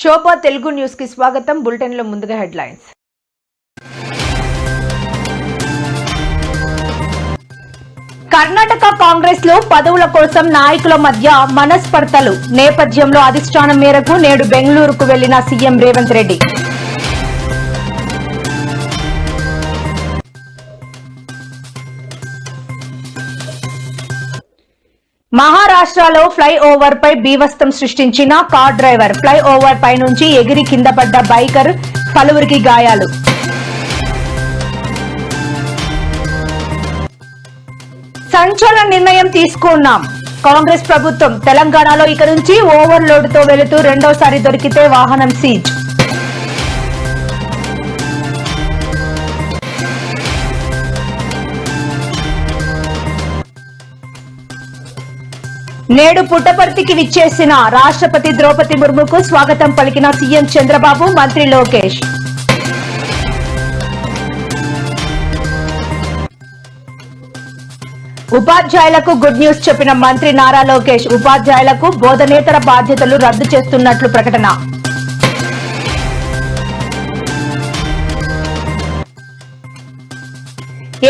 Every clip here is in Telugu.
శోభా తెలుగు న్యూస్ కి స్వాగతం. బులెటిన్ లో ముందుగా హెడ్లైన్స్. కర్ణాటక కాంగ్రెస్ లో పదవుల కోసం నాయకుల మధ్య మనస్పర్ధలు నేపథ్యంలో అధిష్టానం మేరకు నేడు బెంగళూరుకు వెళ్లిన సీఎం రేవంత్ రెడ్డి. మహారాష్ట్రలో ఫ్లైఓవర్ పై బీభత్సం సృష్టించిన కార్ డ్రైవర్. ఫ్లైఓవర్ పై నుంచి ఎగిరి కింద పడ్డ బైకర్, పలువురికి గాయాలు. సంచలన నిర్ణయం తీసుకున్నాం కాంగ్రెస్ ప్రభుత్వం. తెలంగాణలో ఇక నుంచి ఓవర్లోడ్ తో వెళుతూ రెండోసారి దొరికితే వాహనం సీజ్. నేడు పుట్టపర్తికి విచ్చేసిన రాష్ట్రపతి ద్రౌపది ముర్ముకు స్వాగతం పలికిన సీఎం చంద్రబాబు, మంత్రి లోకేష్. ఉపాధ్యాయులకు గుడ్ న్యూస్ చెప్పిన మంత్రి నారా లోకేష్. ఉపాధ్యాయులకు బోధనేతర బాధ్యతలు రద్దు చేస్తున్నట్లు ప్రకటన.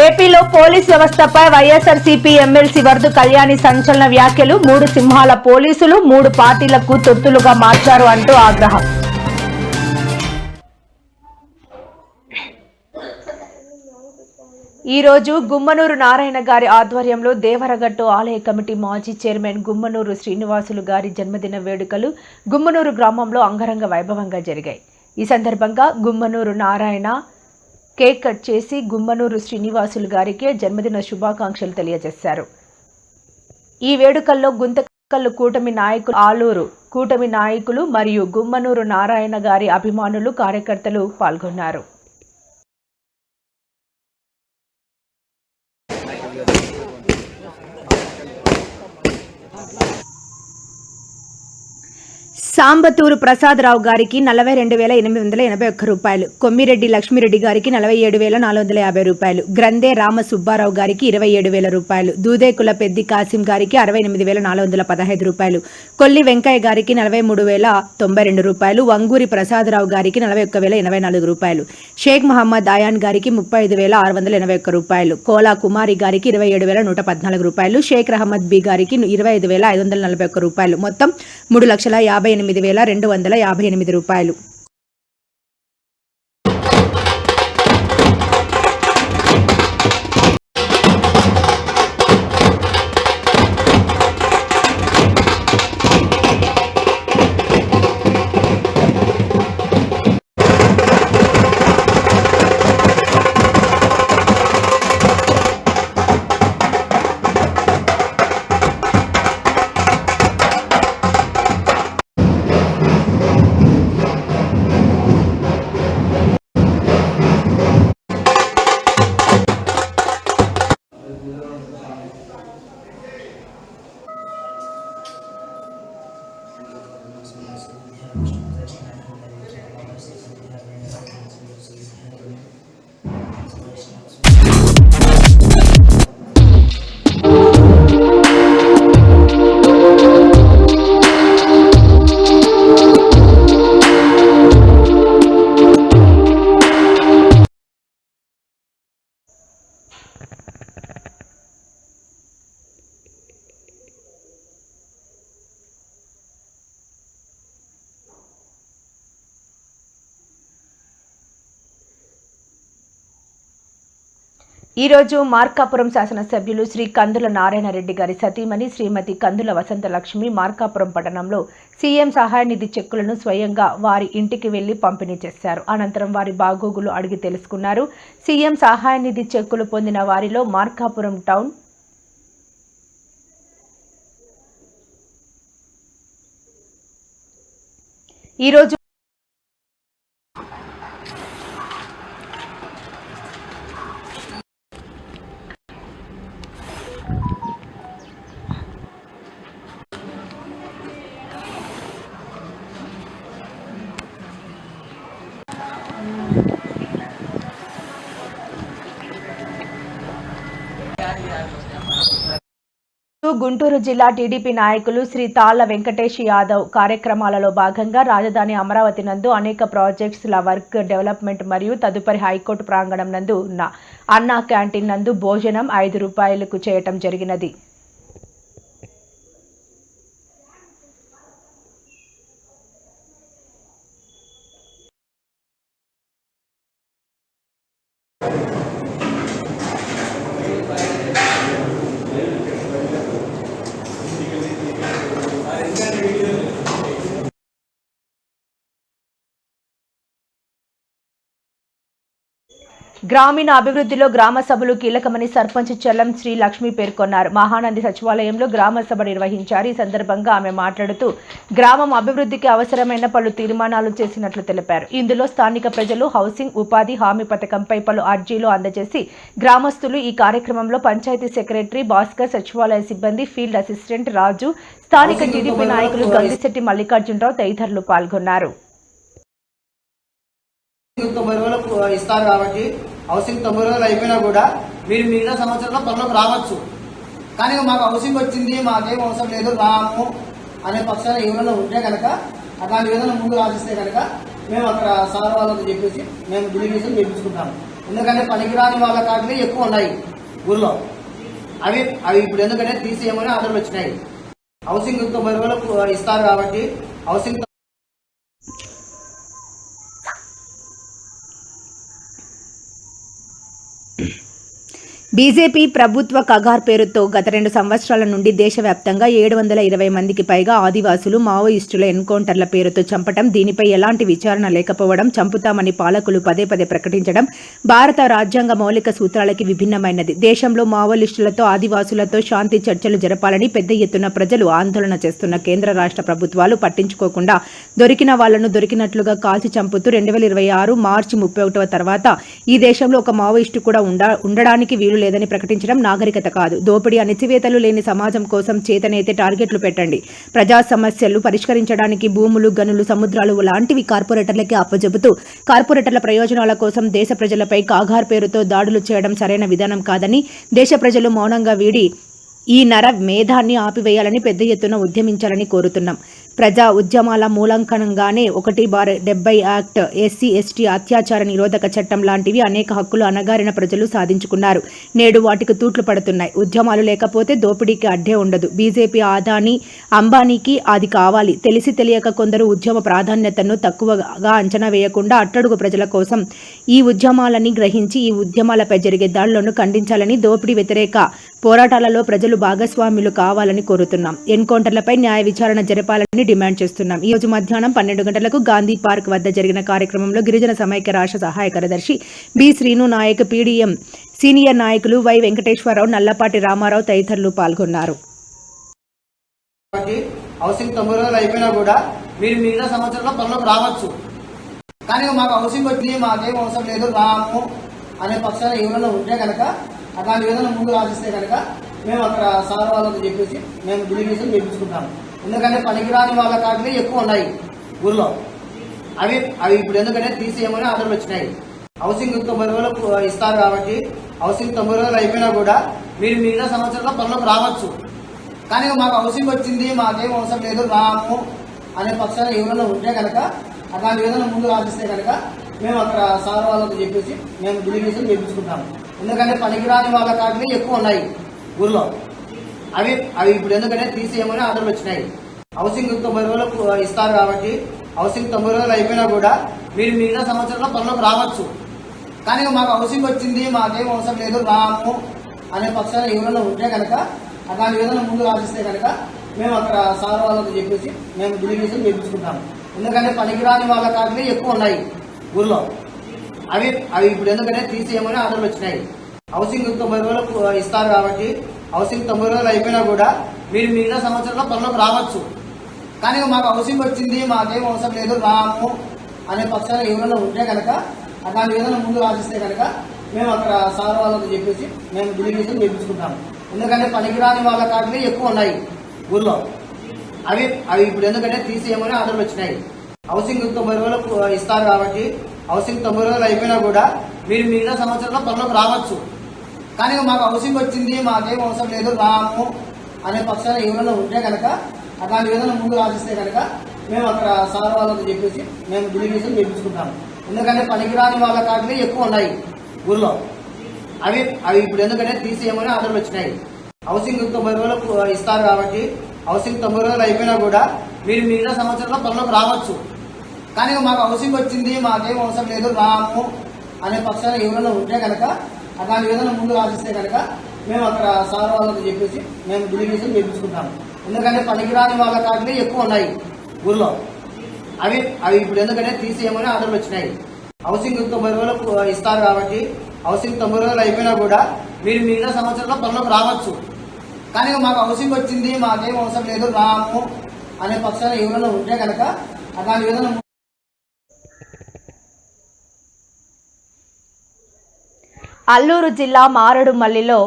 ఏపీలో పోలీస్ వ్యవస్థపై వైఎస్ఆర్సీపీ ఎమ్మెల్సీ వరదు కళ్యాణి సంచలన వ్యాఖ్యలు. 3 సింహాల పోలీసులు 3 పార్టీలకు తొత్తులుగా మార్చారు అంటూ ఆగ్రహం. ఈ రోజు గుమ్మనూరు నారాయణ గారి ఆధ్వర్యంలో దేవరగట్టు ఆలయ కమిటీ మాజీ చైర్మన్ గుమ్మనూరు శ్రీనివాసులు గారి జన్మదిన వేడుకలు గుమ్మనూరు గ్రామంలో అంగరంగ వైభవంగా జరిగాయి. ఈ సందర్భంగా గుమ్మనూరు నారాయణ కేక్ కట్ చేసి గుమ్మనూరు శ్రీనివాసులు గారికి జన్మదిన శుభాకాంక్షలు తెలియజేశారు. ఈ వేడుకల్లో గుంతకల్లు కూటమి నాయకులు, ఆలూరు కూటమి నాయకులు మరియు గుమ్మనూరు నారాయణ గారి అభిమానులు, కార్యకర్తలు పాల్గొన్నారు. సాంబతూరు ప్రసాదరావు గారికి 42,881 రూపాయలు. కొమ్మిరెడ్డి లక్ష్మిరెడ్డి గారికి 47,450 రూపాయలు. గ్రంథే రామ సుబ్బారావు గారికి 27,000 రూపాయలు. దూదేకుల పెద్ది కాసిం గారికి 68,415 రూపాయలు. కొల్లి వెంకయ్య గారికి 43,092 రూపాయలు. వంగూరి ప్రసాదరావు గారికి 41,084 రూపాయలు. షేక్ మహమ్మద్ అయాన్ గారికి 35,681 రూపాయలు. కోలా కుమారి గారికి 27,114 రూపాయలు. షేక్ రహమద్ బి గారికి 25,541 రూపాయలు. మొత్తం 3,58,258 రూపాయలు. ఈ రోజు మార్కాపురం శాసనసభ్యులు శ్రీ కందుల నారాయణ రెడ్డి గారి సతీమణి శ్రీమతి కందుల వసంతలక్ష్మి మార్కాపురం పట్టణంలో సీఎం సహాయ నిధి చెక్కులను స్వయంగా వారి ఇంటికి వెళ్లి పంపిణీ చేశారు. అనంతరం వారి బాగోగులు అడిగి తెలుసుకున్నారు. సీఎం సహాయ నిధి చెక్కులు పొందిన వారిలో మార్కాపురం టౌన్ ఈరోజు గుంటూరు జిల్లా టీడీపీ నాయకులు శ్రీ తాళ్ల వెంకటేష్ యాదవ్ కార్యక్రమాలలో భాగంగా రాజధాని అమరావతి నందు అనేక ప్రాజెక్ట్స్ల వర్క్ డెవలప్మెంట్ మరియు తదుపరి హైకోర్టు ప్రాంగణం నందు ఉన్న అన్నా క్యాంటీన్ నందు భోజనం ₹5 చేయటం జరిగినది. గ్రామీణ అభివృద్ధిలో గ్రామ సభలు కీలకమని సర్పంచ్ చెల్లం శ్రీ లక్ష్మి పేర్కొన్నారు. మహానంది సచివాలయంలో గ్రామ సభ నిర్వహించారు. ఈ సందర్భంగా ఆమె మాట్లాడుతూ గ్రామం అభివృద్ధికి అవసరమైన పలు తీర్మానాలు చేసినట్లు తెలిపారు. ఇందులో స్థానిక ప్రజలు హౌసింగ్, ఉపాధి హామీ పథకంపై పలు అర్జీలు అందజేసి గ్రామస్తులు ఈ కార్యక్రమంలో పంచాయతీ సెక్రటరీ భాస్కర్, సచివాలయ సిబ్బంది, ఫీల్డ్ అసిస్టెంట్ రాజు, స్థానిక టీడీపీ నాయకులు గంగిశెట్టి మల్లికార్జునరావు తదితరులు పాల్గొన్నారు. ఇస్తారు కాబట్టి హౌసింగ్ 90 రోజులు అయిపోయినా కూడా మీరు మిగతా సంవత్సరంలో పనులకు రావచ్చు. కానీ మాకు హౌసింగ్ వచ్చింది, మాకేం అవసరం లేదు, రాము అనే పక్షాన్ని ఎవరైనా ఉంటే కనుక అట్లాంటి ఏదైనా ముందు ఆశిస్తే కనుక మేము అక్కడ సార్ వాళ్ళతో చెప్పేసి మేము డిలిగేషన్ చేయించుకుంటాము. ఎందుకంటే పనికిరాని వాళ్ళ కాటిని ఎక్కువ ఉన్నాయి ఊర్లో. అవి ఇప్పుడు ఎందుకంటే తీసేయమని ఆర్డర్లు వచ్చినాయి. హౌసింగ్ 90 రోజులు ఇస్తారు కాబట్టి హౌసింగ్ బీజేపీ ప్రభుత్వ కగార్ పేరుతో గత 2 సంవత్సరాల నుండి దేశవ్యాప్తంగా 720 మందికి పైగా ఆదివాసులు మావోయిస్టుల ఎన్కౌంటర్ల పేరుతో చంపటం, దీనిపై ఎలాంటి విచారణ లేకపోవడం, చంపుతామని పాలకులు పదే ప్రకటించడం భారత రాజ్యాంగ మౌలిక సూత్రాలకి విభిన్నమైనది. దేశంలో మావోయిస్టులతో ఆదివాసులతో శాంతి చర్చలు జరపాలని పెద్ద ఎత్తున ప్రజలు ఆందోళన చేస్తున్న కేంద్ర రాష్ట్ర ప్రభుత్వాలు పట్టించుకోకుండా దొరికిన వాళ్లను దొరికినట్లుగా కాల్చి చంపుతూ 2026 మార్చి 31వ తర్వాత ఈ దేశంలో ఒక మావోయిస్టు కూడా ఉండడానికి వీలు లేదని ప్రకటించడం నాగరికత కాదు. దోపిడీ, అణచివేతలు లేని సమాజం కోసం చేతనైతే టార్గెట్లు పెట్టండి. ప్రజా సమస్యలు పరిష్కరించడానికి భూములు, గనులు, సముద్రాలు లాంటివి కార్పొరేటర్లకి అప్పజెబుతూ కార్పొరేటర్ల ప్రయోజనాల కోసం దేశ ప్రజలపై కాగార్ పేరుతో దాడులు చేయడం సరైన విధానం కాదని దేశ ప్రజలు మౌనంగా వీడి ఈ నర మేధాన్ని ఆపివేయాలని పెద్ద ఎత్తున ఉద్యమించాలని కోరుతున్నాం. ప్రజా ఉద్యమాల మూలంకనంగానే 1/70 యాక్ట్, ఎస్సీ ఎస్టీ అత్యాచార నిరోధక చట్టం లాంటివి అనేక హక్కులు అణగారిన ప్రజలు సాధించుకున్నారు. నేడు వాటికి తూట్లు పడుతున్నాయి. ఉద్యమాలు లేకపోతే దోపిడీకి అడ్డే ఉండదు. బీజేపీ, అదానీ, అంబానీకి అది కావాలి. తెలిసి తెలియక కొందరు ఉద్యమ ప్రాధాన్యతను తక్కువగా అంచనా వేయకుండా అట్టడుగు ప్రజల కోసం ఈ ఉద్యమాలని గ్రహించి ఈ ఉద్యమాలపై జరిగే దాడులను ఖండించాలని, దోపిడీ వ్యతిరేక పోరాటాలలో ప్రజలు భాగస్వాములు కావాలని కోరుతున్నాం. ఎన్కౌంటర్లపై న్యాయ విచారణ జరపాలని డిమాండ్ చేస్తున్నాం. ఈ రోజు మధ్యాహ్నం 12 గంటలకు గాంధీ పార్క్ వద్ద జరిగిన కార్యక్రమంలో గిరిజన సమైక్య రాష్ట్ర సహాయ కార్యదర్శి B Sreenu Naik, PDM senior నాయకులు వై వెంకటేశ్వరరావు, నల్లపాటి రామారావు తదితరులు పాల్గొన్నారు. హౌసింగ్ 90 రోజులు అయిపోయినా కూడా మీరు మిగతా సంవత్సరంలో పనులకు రావచ్చు. కానీ మాకు హౌసింగ్ వచ్చి మాకేం అవసరం లేదు, రాము అనే పక్షాన్ని ఎవరైనా ఉంటే కనుక అట్లాంటి ఏదైనా ముందు ఆశిస్తే కనుక మేము అక్కడ సార్ వాళ్ళతో చెప్పేసి మేము డిలిగేషన్ చేయించుకుంటాము. ఎందుకంటే పనికిరాని వాళ్ళ కాటిని ఎక్కువ ఉన్నాయి ఊర్లో. అవి ఇప్పుడు ఎందుకంటే తీసేయమని ఆర్డర్లు వచ్చినాయి. హౌసింగ్ 90 రోజులు ఇస్తారు కాబట్టి హౌసింగ్ 90 రోజులు అయిపోయినా కూడా మీరు మిగతా సంవత్సరంలో పనులకు రావచ్చు. కానీ మాకు హౌసింగ్ వచ్చింది, మాకేం అవసరం లేదు, రాము అనే పక్షాన్ని ఎవరైనా ఉంటే కనుక అట్లాంటి ఏదైనా ముందు ఆశిస్తే కనుక మేము అక్కడ సార్ వాళ్ళతో చెప్పేసి మేము డిలిగేషన్ చేయించుకుంటాము. ఎందుకంటే పనికిరాని వాళ్ళ కాటిని ఎక్కువ ఉన్నాయి ఊర్లో. అవి ఇప్పుడు ఎందుకంటే తీసేయమని ఆర్డర్లు వచ్చినాయి. హౌసింగ్ 90 రోజులు ఇస్తారు కాబట్టి హౌసింగ్ 90 రోజులు అయిపోయినా కూడా మీరు మిగతా సంవత్సరంలో పనులకు రావచ్చు. కానీ మాకు హౌసింగ్ వచ్చింది, మాకేం అవసరం లేదు, రాము అనే పక్షాన్ని ఎవరైనా ఉంటే కనుక అట్లాంటి ఏదైనా ముందు ఆశిస్తే కనుక మేము అక్కడ సార్ వాళ్ళతో చెప్పేసి మేము డిలిగేషన్ చేయించుకుంటాము. ఎందుకంటే పనికిరాని వాళ్ళ కాటిని ఎక్కువ ఉన్నాయి ఊర్లో. అవి ఇప్పుడు ఎందుకంటే తీసేయమని ఆర్డర్లు వచ్చినాయి. హౌసింగ్ 90 రోజులు ఇస్తారు కాబట్టి హౌసింగ్ 90 రోజులు అయిపోయినా కూడా మీరు మిగతా సంవత్సరంలో పనులకు రావచ్చు. కానీ మాకు హౌసింగ్ వచ్చింది, మాకేం అవసరం లేదు, రాము అనే పక్షాన్ని ఎవరైనా ఉంటే కనుక అట్లాంటి ఏదైనా ముందు ఆశిస్తే కనుక మేము అక్కడ సార్ వాళ్ళతో చెప్పేసి మేము డిలిగేషన్ చేయించుకుంటాము. ఎందుకంటే పనికిరాని వాళ్ళ కాటిని ఎక్కువ ఉన్నాయి ఊర్లో. అవి ఇప్పుడు ఎందుకంటే తీసేయమని ఆర్డర్లు వచ్చినాయి. హౌసింగ్ 90 రోజులు ఇస్తారు కాబట్టి హౌసింగ్ 90 రోజులు అయిపోయినా కూడా మీరు మిగతా సంవత్సరంలో పనులకు రావచ్చు. కానీ మాకు హౌసింగ్ వచ్చింది, మాకేం అవసరం లేదు, రాము అనే పక్షాన ఎవరైనా ఉంటే కనుక అట్లాంటి ఏదైనా ముందు రాసిస్తే కనుక మేము అక్కడ సార్ వాళ్ళతో చెప్పేసి మేము డిలిగేషన్ చేయించుకుంటాము. ఎందుకంటే పనికిరాని వాళ్ళ కాటిని ఎక్కువ ఉన్నాయి ఊర్లో. అవి ఇప్పుడు ఎందుకంటే తీసేయమని ఆర్డర్లు వచ్చినాయి. హౌసింగ్ 90 రోజులకు ఇస్తారు కాబట్టి హౌసింగ్ 90 రోజులు అయిపోయినా కూడా మీరు మిగతా సంవత్సరంలో పనులకు రావచ్చు. కానీ మాకు హౌసింగ్ వచ్చింది, మాకేం అవసరం లేదు, రాము అనే పక్షాన ఎవరైనా ఉంటే కనుక అట్లాంటి ఏదైనా ముందు రాసిస్తే కనుక మేము అక్కడ సార్ వాళ్ళతో చెప్పేసి మేము డిలిగేషన్ చేయించుకుంటాము. ఎందుకంటే పనికిరాని వాళ్ళ కాటిని ఎక్కువ ఉన్నాయి ఊర్లో. అవి ఇప్పుడు ఎందుకంటే తీసేయమని ఆర్డర్లు వచ్చినాయి. హౌసింగ్ 90 రోజులకు ఇస్తారు కాబట్టి హౌసింగ్ 90 రోజులు అయిపోయినా కూడా మీరు మిగతా సంవత్సరంలో పనులకు రావచ్చు. కానీ మాకు హౌసింగ్ వచ్చింది, మాకేం అవసరం లేదు, రాము అనే పక్షాన ఎవరైనా ఉంటే కనుక అట్లాంటి ఏదైనా. అల్లూరు జిల్లా మారడుమల్లిలో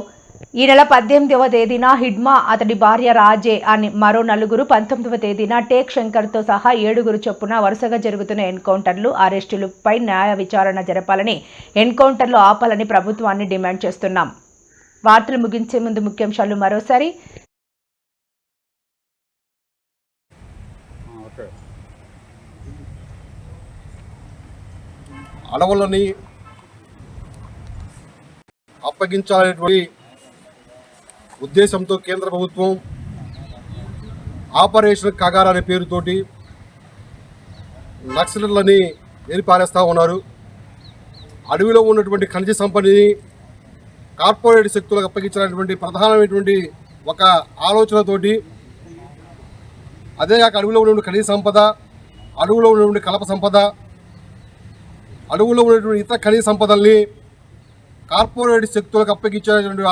ఈ నెల 18వ తేదీన హిడ్మా, అతడి భార్య రాజే అని మరో నలుగురు, 19వ తేదీన టేక్ శంకర్తో సహా 7 చొప్పున వరుసగా జరుగుతున్న ఎన్కౌంటర్లు, అరెస్టులపై న్యాయ విచారణ జరపాలని, ఎన్కౌంటర్లు ఆపాలని ప్రభుత్వాన్ని డిమాండ్ చేస్తున్నాం. వార్తలు ముగించే ముందు ముఖ్యాంశాలు మరోసారి. అడవులని అప్పగించాలనేటువంటి ఉద్దేశంతో కేంద్ర ప్రభుత్వం ఆపరేషన్ కగార్ అనే పేరుతోటి నక్సలర్లని ఏరిపారేస్తూ ఉన్నారు. అడవిలో ఉన్నటువంటి ఖనిజ సంపదని కార్పొరేట్ శక్తులకు అప్పగించాలనేటువంటి ప్రధానమైనటువంటి ఒక ఆలోచనతోటి, అదే కాక అడవిలో ఉన్నటువంటి ఖనిజ సంపద, అడవిలో ఉన్నటువంటి కలప సంపద, అడవుల్లో ఉన్నటువంటి ఇతర ఖనిజ సంపదల్ని కార్పొరేట్ శక్తులకు అప్పగించేటువంటి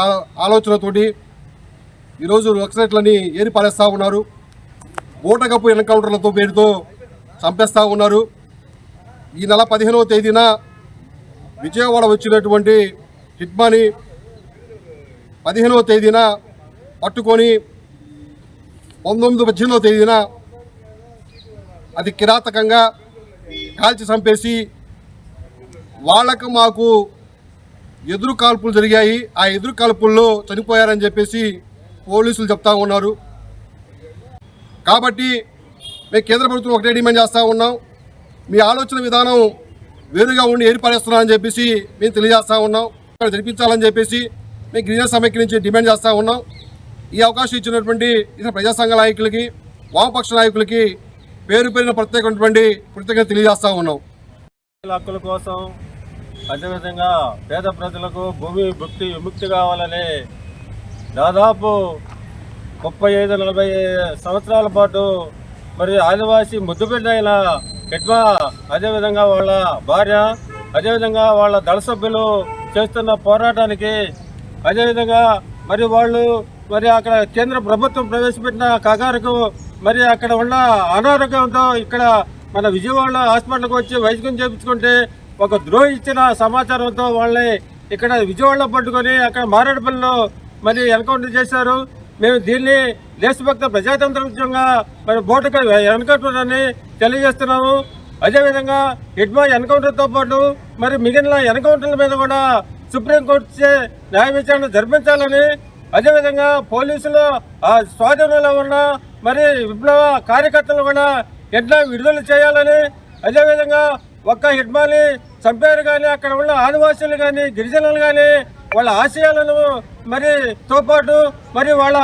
ఆలోచనతోటి ఈరోజు నక్సలైట్లని ఏరిపారేస్తూ ఉన్నారు. ఓటకప్పు ఎన్కౌంటర్లతో పేరుతో చంపేస్తూ ఉన్నారు. ఈ నెల 15వ తేదీన విజయవాడ వచ్చినటువంటి హిడ్మాని 15వ తేదీన పట్టుకొని 18వ తేదీన అతి కిరాతకంగా కాల్చి చంపేసి వాళ్ళకు మాకు ఎదురు కాల్పులు జరిగాయి, ఆ ఎదురు కాల్పుల్లో చనిపోయారని చెప్పేసి పోలీసులు చెప్తా ఉన్నారు. కాబట్టి మేము కేంద్ర ప్రభుత్వం ఒకటే డిమాండ్ చేస్తూ ఉన్నాం, మీ ఆలోచన విధానం వేరుగా ఉండి ఏర్పడేస్తున్నారని చెప్పేసి మేము తెలియజేస్తూ ఉన్నాం. ఇక్కడ జరిపించాలని చెప్పేసి మేము గిరిజన సమైక్య నుంచి డిమాండ్ చేస్తూ ఉన్నాం. ఈ అవకాశం ఇచ్చినటువంటి ఇతర ప్రజా సంఘ నాయకులకి, వామపక్ష నాయకులకి పేరు పేరున ప్రత్యేకమైనటువంటి కృతజ్ఞత తెలియజేస్తూ ఉన్నాం. హక్కుల కోసం, అదేవిధంగా పేద ప్రజలకు భూమి విముక్తి కావాలని దాదాపు 35-40 సంవత్సరాల పాటు మరి ఆదివాసీ ముద్దుబిడ్డ అయిన హిడ్మా, అదేవిధంగా వాళ్ళ భార్య, అదేవిధంగా వాళ్ళ దళ సభ్యులు చేస్తున్న పోరాటానికి, అదేవిధంగా మరి వాళ్ళు మరి అక్కడ కేంద్ర ప్రభుత్వం ప్రవేశపెట్టిన కగారుకు మరి అక్కడ ఉన్న అనారోగ్యంతో ఇక్కడ మన విజయవాడ హాస్పిటల్కి వచ్చి వైద్యం చేయించుకుంటే ఒక ద్రోహి ఇచ్చిన సమాచారంతో వాళ్ళని ఇక్కడ విజయవాడలో పట్టుకొని అక్కడ మారేడుపల్లిలో మరి ఎన్కౌంటర్ చేశారు. మేము దీన్ని దేశభక్త ప్రజాతంత్రంగా మరి బోటుగా ఎన్కౌంటర్ తెలియజేస్తున్నాము. అదేవిధంగా హిడ్మా ఎన్కౌంటర్తో పాటు మరి మిగిలిన ఎన్కౌంటర్ల మీద కూడా సుప్రీంకోర్టు న్యాయ విచారణ జరిపించాలని, అదేవిధంగా పోలీసులు ఆ స్వాధీనంలో ఉన్న మరి విప్లవ కార్యకర్తలు కూడా ఎట్లా విడుదల చేయాలని, అదేవిధంగా ఒక్క హిడ్మాని చంపారు కానీ అక్కడ ఉన్న ఆదివాసీలు కానీ గిరిజనులు కానీ వాళ్ళ ఆశయాలను మరి తో పాటు మరి వాళ్ళ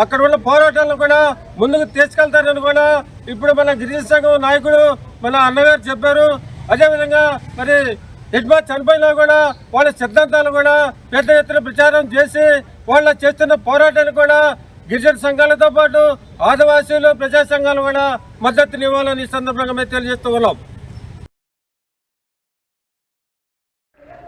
అక్కడ ఉన్న పోరాటాలను కూడా ముందుకు తీసుకెళ్తారని కూడా ఇప్పుడు మన గిరిజన సంఘం నాయకుడు మన అన్నగారు చెప్పారు. అదేవిధంగా మరి హిడ్మా చనిపోయినా కూడా వాళ్ళ సిద్ధాంతాలు కూడా పెద్ద ఎత్తున ప్రచారం చేసి వాళ్ళ చేస్తున్న పోరాటాన్ని కూడా గిరిజన సంఘాలతో పాటు ఆదివాసీలు ప్రజా సంఘాలు కూడా మద్దతునివ్వాలని ఈ సందర్భంగా మేము తెలియజేస్తూ ఉన్నాం.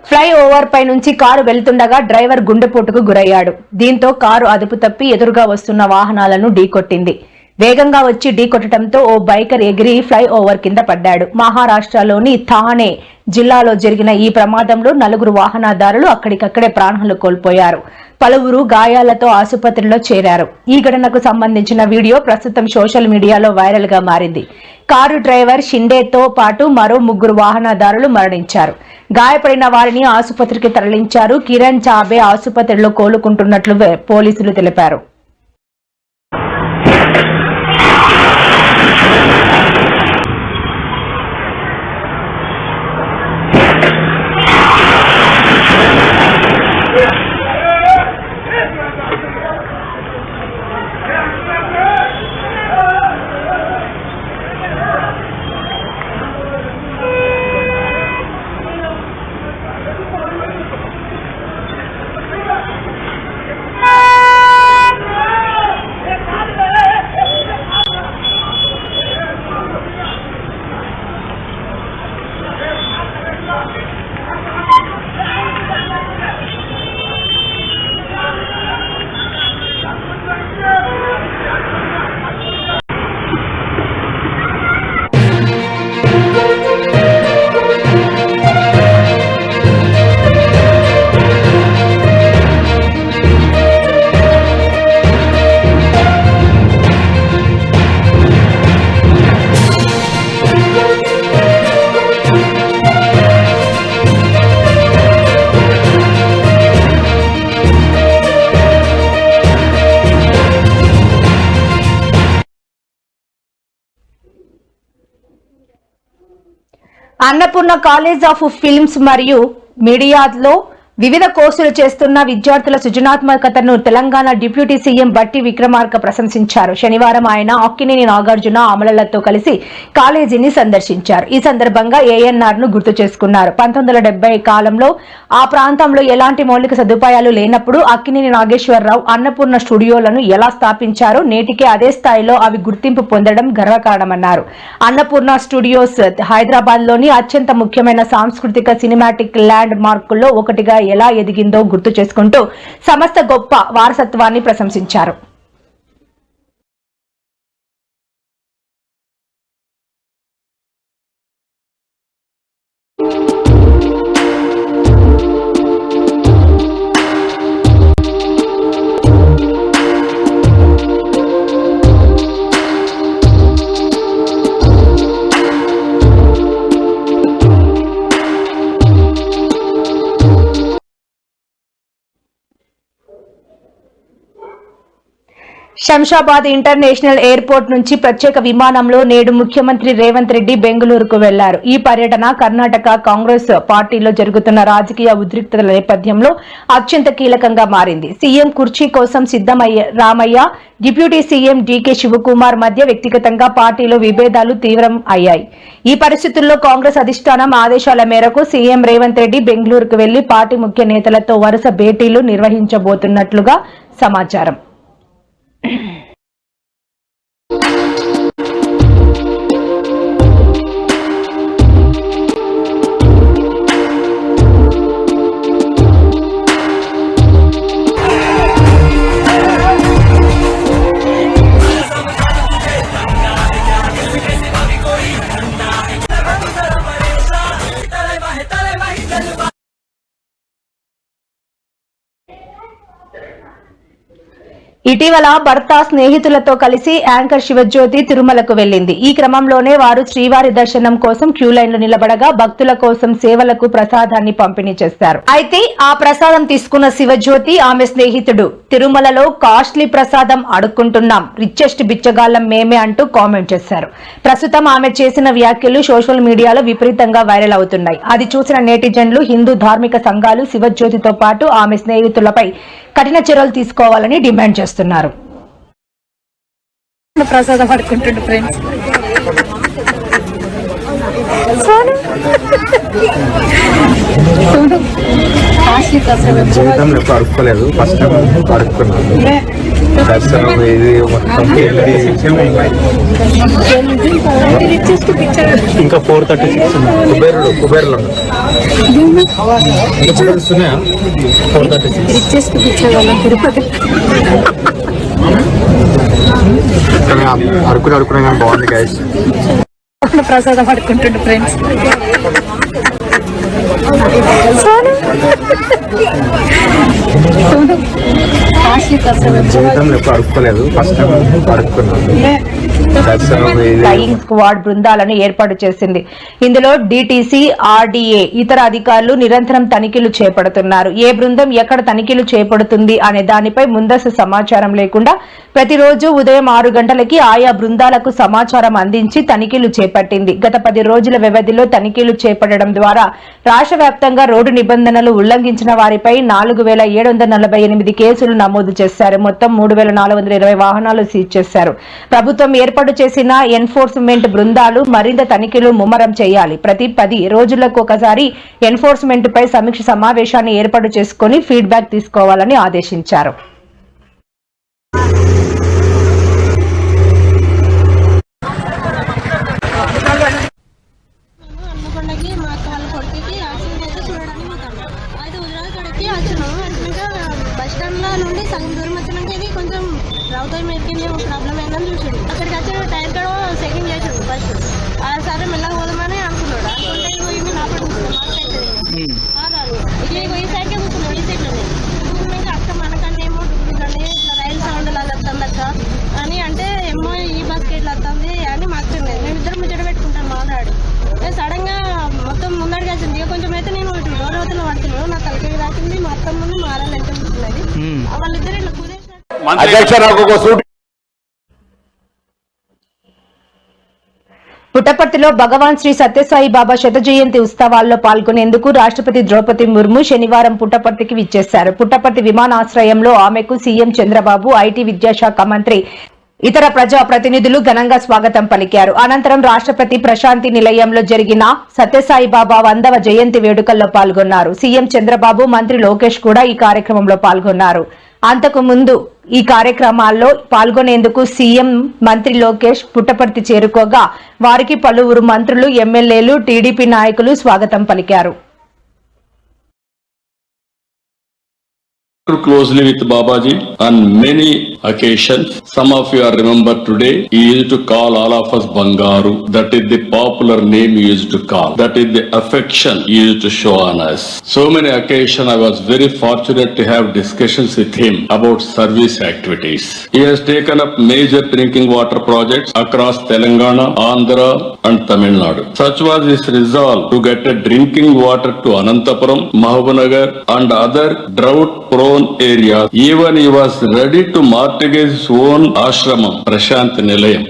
ఫ్లై ఓవర్ పై నుంచి కారు వెళ్తుండగా డ్రైవర్ గుండెపోటుకు గురయ్యాడు. దీంతో కారు అదుపు తప్పి ఎదురుగా వస్తున్న వాహనాలను ఢీకొట్టింది. వేగంగా వచ్చి ఢీకొట్టడంతో ఓ బైకర్ ఎగిరి ఫ్లై ఓవర్ కింద పడ్డాడు. మహారాష్ట్రలోని థానే జిల్లాలో జరిగిన ఈ ప్రమాదంలో 4 వాహనదారులు అక్కడికక్కడే ప్రాణాలు కోల్పోయారు. పలువురు గాయాలతో ఆసుపత్రిలో చేరారు. ఈ ఘటనకు సంబంధించిన వీడియో ప్రస్తుతం సోషల్ మీడియాలో వైరల్ గా మారింది. కారు డ్రైవర్ షిండేతో పాటు మరో 3 వాహనదారులు మరణించారు. గాయపడిన వారిని ఆసుపత్రికి తరలించారు. కిరణ్ చాబే ఆసుపత్రిలో కోలుకుంటున్నట్లు పోలీసులు తెలిపారు. అన్నపూర్ణ కాలేజ్ ఆఫ్ ఫిల్మ్స్ మరియు మీడియాలో వివిధ కోర్సులు చేస్తున్న విద్యార్థుల సృజనాత్మకతను తెలంగాణ డిప్యూటీ సీఎం బట్టి విక్రమార్క ప్రశంసించారు. శనివారం ఆయన అక్కినేని నాగార్జున అమలలతో కలిసి కాలేజీని సందర్శించారు. ఈ సందర్భంగా ఏఎన్ఆర్ ను గుర్తు చేసుకున్నారు. 1970 కాలంలో ఆ ప్రాంతంలో ఎలాంటి మౌలిక సదుపాయాలు లేనప్పుడు అక్కినేని నాగేశ్వరరావు అన్నపూర్ణ స్టూడియోలను ఎలా స్థాపించారో నేటికే అదే స్థాయిలో అవి గుర్తింపు పొందడం గర్వకారణమన్నారు. అన్నపూర్ణ స్టూడియోస్ హైదరాబాద్ లోని అత్యంత ముఖ్యమైన సాంస్కృతిక సినిమాటిక్ ల్యాండ్ మార్కుల్లో ఒకటిగా ఎలా ఎదిగిందో గుర్తు చేసుకుంటూ సమస్త గొప్ప వారసత్వాన్ని ప్రశంసించారు. శంషాబాద్ ఇంటర్నేషనల్ ఎయిర్పోర్ట్ నుంచి ప్రత్యేక విమానంలో నేడు ముఖ్యమంత్రి రేవంత్ రెడ్డి బెంగళూరుకు వెళ్లారు. ఈ పర్యటన కర్ణాటక కాంగ్రెస్ పార్టీలో జరుగుతున్న రాజకీయ ఉద్రిక్తతల నేపథ్యంలో అత్యంత కీలకంగా మారింది. సీఎం కుర్చీ కోసం Siddaramaiah, deputy CM DK Shivakumar మధ్య వ్యక్తిగతంగా పార్టీలో విభేదాలు తీవ్రం అయ్యాయి. ఈ పరిస్థితుల్లో కాంగ్రెస్ అధిష్టానం ఆదేశాల మేరకు సీఎం రేవంత్ రెడ్డి బెంగళూరుకు వెళ్లి పార్టీ ముఖ్య నేతలతో వరుస భేటీలు నిర్వహించబోతున్నట్లుగా సమాచారం. ఇటీవల భర్త స్నేహితులతో కలిసి యాంకర్ శివజ్యోతి తిరుమలకు వెళ్లింది. ఈ క్రమంలోనే వారు శ్రీవారి దర్శనం కోసం క్యూ లైన్లో నిలబడగా భక్తుల కోసం సేవలకు ప్రసాదాన్ని పంపిణీ చేశారు. అయితే ఆ ప్రసాదం తీసుకున్న శివజ్యోతి ఆమె స్నేహితుడు తిరుమలలో కాస్ట్లీ ప్రసాదం అడుక్కుంటున్నాం, రిచెస్ట్ బిచ్చగాళ్లం మేమే అంటూ కామెంట్ చేశారు. ప్రస్తుతం ఆమె చేసిన వ్యాఖ్యలు సోషల్ మీడియాలో విపరీతంగా వైరల్ అవుతున్నాయి. అది చూసిన నెటిజన్లు, హిందూ ధార్మిక సంఘాలు శివజ్యోతితో పాటు ఆమె స్నేహితులపై కఠిన చర్యలు తీసుకోవాలని డిమాండ్ చేస్తున్నారు. ప్రసాదం పడుకుంటుండు ఫ్రెండ్స్. జీవితంలో ఎప్పుడు అడుక్కోలేదు, ఫస్ట్ టైం అడుక్కున్నాను. దర్శనం ఇది మొత్తం ఇంకా 436 కుబేరులో ఉన్నాయా 436 అడుక్కునే కానీ బాగుంది గైస్. ప్రసాదం పడుకుంటుండు ఫ్రెండ్స్. జీవితంలో ఎప్పుడు అడుక్కోలేదు, ఫస్ట్ టైం అడుక్కున్నాను. ఫ్లయింగ్ స్క్వాడ్ బృందాలను ఏర్పాటు చేసింది. ఇందులో డిటిసి, ఆర్డీఏ, ఇతర అధికారులు నిరంతరం తనిఖీలు చేపడుతున్నారు. ఏ బృందం ఎక్కడ తనిఖీలు చేపడుతుంది అనే దానిపై ముందస్తు సమాచారం లేకుండా ప్రతిరోజు ఉదయం 6 గంటలకి ఆయా బృందాలకు సమాచారం అందించి తనిఖీలు చేపట్టింది. గత 10 రోజుల వ్యవధిలో తనిఖీలు చేపట్టడం ద్వారా రాష్ట్ర వ్యాప్తంగా రోడ్డు నిబంధనలు ఉల్లంఘించిన వారిపై 4748 కేసులు నమోదు చేశారు. మొత్తం 3420 వాహనాలు సీజ్ చేశారు. ప్రభుత్వం ఏర్పాటు చేసిన ఎన్ఫోర్స్మెంట్ బృందాలు మరింత తనిఖీలు ముమ్మరం చేయాలి. ప్రతి 10 రోజులకు ఒకసారి ఎన్ఫోర్స్మెంట్ పై సమీక్ష సమావేశాన్ని ఏర్పాటు చేసుకుని ఫీడ్బ్యాక్ తీసుకోవాలని ఆదేశించారు. నుండి సగం దూరం వచ్చినాక ఇది కొంచెం రౌతాయి మీదకి ప్రాబ్లం అయిందని చూసాడు. అక్కడికి వచ్చి టైర్ కూడా సెకండ్ చేసాడు. ఫస్ట్ సరే మెల్లగా పోదామని అనుకున్నాడు. అనుకుంటే పోయి నా పడి కూర్చున్నాడు. ఇది ఈ సైడ్కే కూర్చున్నాడు. ఈ సైడ్లోనే ఇంకా అక్క మనకన్నా ఏమో డుబ్బులుండి ఇట్లా రైలు సౌండ్ లాగా వస్తుంది అక్క అని అంటే ఏమో ఈ బస్కి ఇట్లా వస్తుంది అని మాకు మేమిద్దరం ముచ్చట పెట్టుకుంటాం మాట్లాడు. సడన్ గా మొత్తం ముందడికి వచ్చింది. ఇక కొంచెం అయితే నేను డోర్ అవతల పడుతున్నాను. నా తలకి రాసింది మా అత్త ముందు మారాలి అంటే కూర్చున్నది. వాళ్ళిద్దరు ఇట్లా కుదేశారు. పుట్టపర్తిలో భగవాన్ శ్రీ సత్యసాయి బాబా శత జయంతి ఉత్సవాల్లో పాల్గొనేందుకు రాష్ట్రపతి ద్రౌపది ముర్ము శనివారం పుట్టపర్తికి విచ్చేశారు. పుట్టపర్తి విమానాశ్రయంలో ఆమెకు సీఎం చంద్రబాబు, ఐటీ విద్యాశాఖ మంత్రి, ఇతర ప్రజా ప్రతినిధులు ఘనంగా స్వాగతం పలికారు. అనంతరం రాష్ట్రపతి ప్రశాంతి నిలయంలో జరిగిన సత్యసాయి బాబా 100వ జయంతి వేడుకల్లో పాల్గొన్నారు. సీఎం చంద్రబాబు, మంత్రి లోకేష్ కూడా ఈ కార్యక్రమంలో పాల్గొన్నారు. అంతకు ముందు ఈ కార్యక్రమాల్లో పాల్గొనేందుకు సీఎం, మంత్రి లోకేష్ పుట్టపర్తి చేరుకోగా వారికి పలువురు మంత్రులు, ఎమ్మెల్యేలు, టీడీపీ నాయకులు స్వాగతం పలికారు. Closely with Babaji on many occasions. Some of you are remember today. He used to call all of us Bangaru. That is the popular name he used to call. That is the affection he used to show on us. So many occasions I was very fortunate to have discussions with him about service activities. He has taken up major drinking water projects across Telangana, Andhra and Tamil Nadu. Such was his resolve to get a drinking water to Anantapuram, Mahabubnagar and other drought-prone areas. Even he was ready to mortgage his own ashramam, Prashant Nilayam.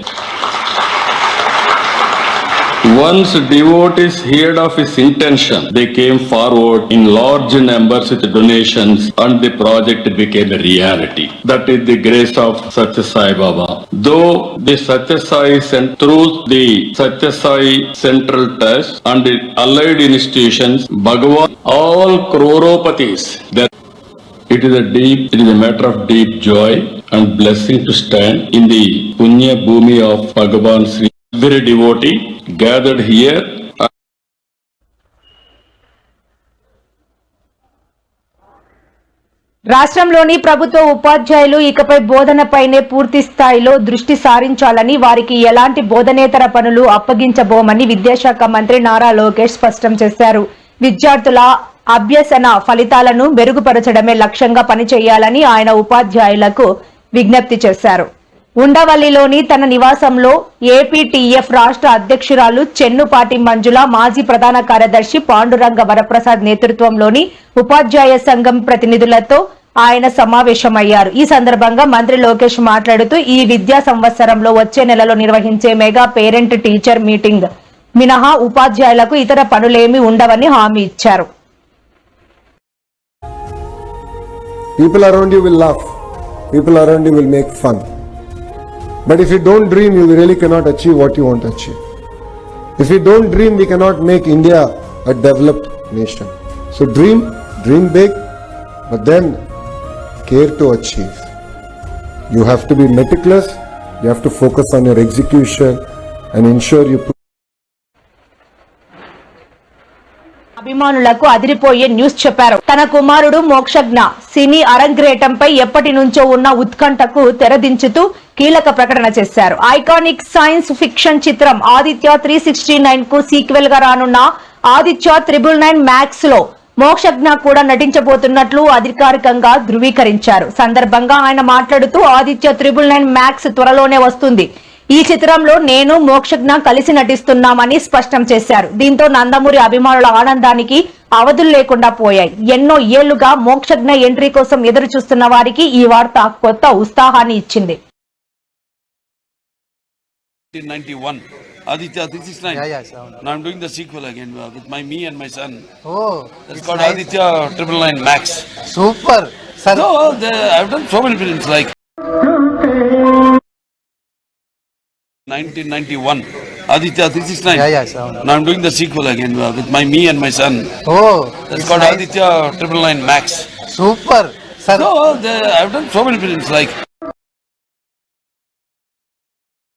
Once devotees heard of his intention, they came forward in large numbers with donations and the project became a reality. That is the grace of Satya Sai Baba. Though the Satya Sai through the Satya Sai Central Trust and the allied institutions, Bhagavan, all croropatis, it is a matter of deep joy and blessing to stand in the Punya Bhumi of Bhagavan Sri. Every devotee gathered here. రాష్ట్రంలోని ప్రభుత్వ ఉపాధ్యాయులు ఇకపై బోధనపైనే పూర్తి స్థాయిలో దృష్టి సారించాలని, వారికి ఎలాంటి బోధనేతర పనులు అప్పగించబోమని విద్యాశాఖ మంత్రి నారా లోకేష్ స్పష్టం చేశారు. విద్యార్థుల అభ్యసన ఫలితాలను మెరుగుపరచడమే లక్ష్యంగా పనిచేయాలని ఆయన ఉపాధ్యాయులకు విజ్ఞప్తి చేశారు. ఉండవల్లిలోని తన నివాసంలో ఏపీటీఎఫ్ రాష్ట్ర అధ్యక్షురాలు చెన్నుపాటి మంజుల, మాజీ ప్రధాన కార్యదర్శి పాండురంగ వరప్రసాద్ నేతృత్వంలోని ఉపాధ్యాయ సంఘం ప్రతినిధులతో ఆయన సమావేశమయ్యారు. ఈ సందర్భంగా మంత్రి లోకేష్ మాట్లాడుతూ ఈ విద్యా సంవత్సరంలో వచ్చే నెలలో నిర్వహించే మెగా పేరెంట్ టీచర్ మీటింగ్ మినహా ఉపాధ్యాయులకు ఇతర పనులేమీ ఉండవని హామీ ఇచ్చారు. People around you will laugh. People around you will make fun. But if you don't dream, you really cannot achieve what you want to achieve. If you don't dream, we cannot make India a developed nation. So dream big, but then care to achieve. You have to be meticulous, you have to focus on your execution and ensure you put అభిమానులకు అదిరిపోయే న్యూస్ చెప్పారు. తన కుమారుడు మోక్షజ్ఞ సినీ అరంగేటంపై ఎప్పటి నుంచో ఉన్న ఉత్కంఠకు తెరదించుతూ కీలక ప్రకటన చేశారు. ఐకానిక్ సైన్స్ ఫిక్షన్ చిత్రం ఆదిత్య 369 కు సీక్వెల్ గా రానున్న ఆదిత్య 999 మ్యాక్స్ లో మోక్షజ్ఞ కూడా నటించబోతున్నట్లు అధికారికంగా ధృవీకరించారు. సందర్భంగా ఆయన మాట్లాడుతూ ఆదిత్య 999 మ్యాక్స్ త్వరలోనే వస్తుంది. ఈ చిత్రంలో నేను మోక్షజ్ఞ కలిసి నటిస్తున్నామని స్పష్టం చేశారు. దీంతో నందమూరి అభిమానుల ఆనందానికి అవధులు లేకుండా పోయాయి. ఎన్నో ఏళ్లుగా మోక్షజ్ఞ ఎంట్రీ కోసం ఎదురు చూస్తున్న వారికి ఈ వార్త కొత్త ఉత్సాహాన్ని ఇచ్చింది. 1991 Aditya 369. Now I'm doing the sequel again with me and my son. Oh, it's called nice. Aditya 999 Max. Super. Sir. No, I've done so many films like 1991 Aditya 369. Now I'm doing the sequel again with me and my son. Oh, it's called nice. Aditya 999 Max. Super. Sir. No, I've done so many films like